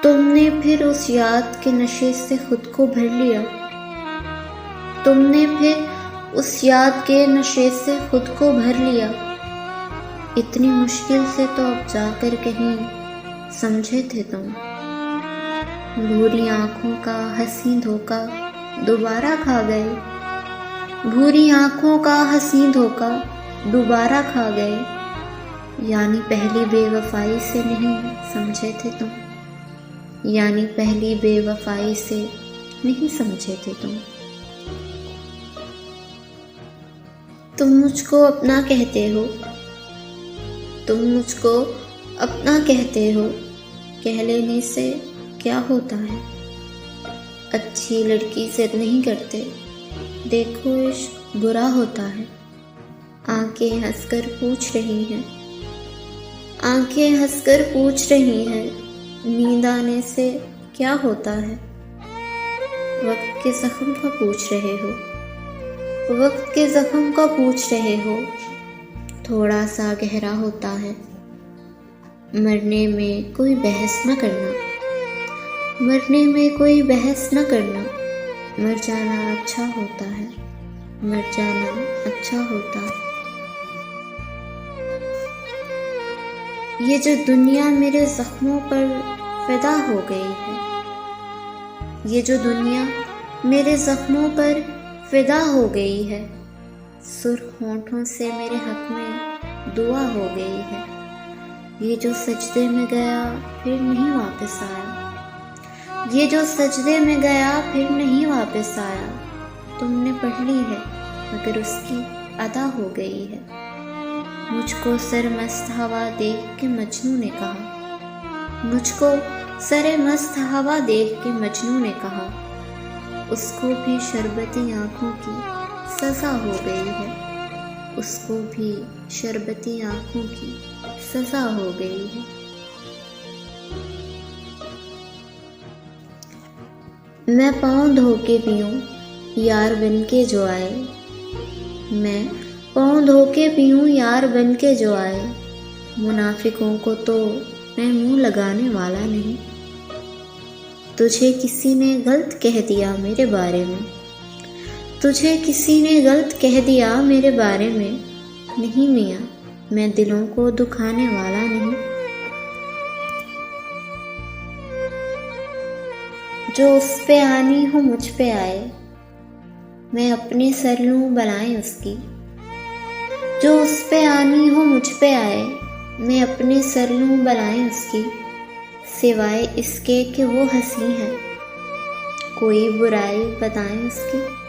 तुमने फिर उस याद के नशे से खुद को भर लिया। तुमने फिर उस याद के नशे से खुद को भर लिया। इतनी मुश्किल से तो अब जाकर कहीं समझे थे तुम। भूरी आंखों का हंसी धोखा दोबारा खा गए। भूरी आंखों का हंसी धोखा दोबारा खा गए। यानी पहली बेवफाई से नहीं समझे थे तुम। यानी पहली बेवफाई से नहीं समझे थे तुम। तुम मुझको अपना कहते हो। तुम मुझको अपना कहते हो। कह लेने से क्या होता है। अच्छी लड़की से नहीं करते। देखो इश्क बुरा होता है। आंखें हंसकर पूछ रही हैं। आंखें हंसकर पूछ रही हैं, नींद आने से क्या होता है। वक्त के जख्म का पूछ रहे हो। वक्त के जख्म का पूछ रहे हो। थोड़ा सा गहरा होता है। मरने में कोई बहस न करना। मरने में कोई बहस न करना। मर जाना अच्छा होता है। मर जाना अच्छा होता है। ये जो दुनिया मेरे जख्मों पर फिदा हो गई है। ये जो दुनिया मेरे जख्मों पर फिदा हो गई है। सुर्ख होंठों से मेरे हक में दुआ हो गई है। ये जो सजदे में गया फिर नहीं वापस आया। ये जो सजदे में गया फिर नहीं वापस आया। तुमने पढ़ ली है मगर उसकी अदा हो गई है। मुझको सरमस्त हवा देख के मजनू ने कहा। मुझको सरे मस्त हवा देख के मजनू ने कहा। उसको भी शरबती आंखों की सजा हो गई है। उसको भी शरबती आंखों की सजा हो गई है। मैं पाँव धो के पीऊँ यार बन के जो आए। मैं पाँव धो के पीऊँ यार बन के जो आए। मुनाफिकों को तो मैं मुंह लगाने वाला नहीं। तुझे किसी ने गलत कह दिया मेरे बारे में। तुझे किसी ने गलत कह दिया मेरे बारे में। नहीं मियाँ, मैं दिलों को दुखाने वाला नहीं। जो उस पे आनी हो मुझ पे आए। मैं अपने सर लूँ बलाएं उसकी। जो उस पे आनी हो मुझ पे आए। मैं अपने सर लूँ बलाएं उसकी। सिवाय इसके कि वो हंसी है। कोई बुराई बताएं उसकी।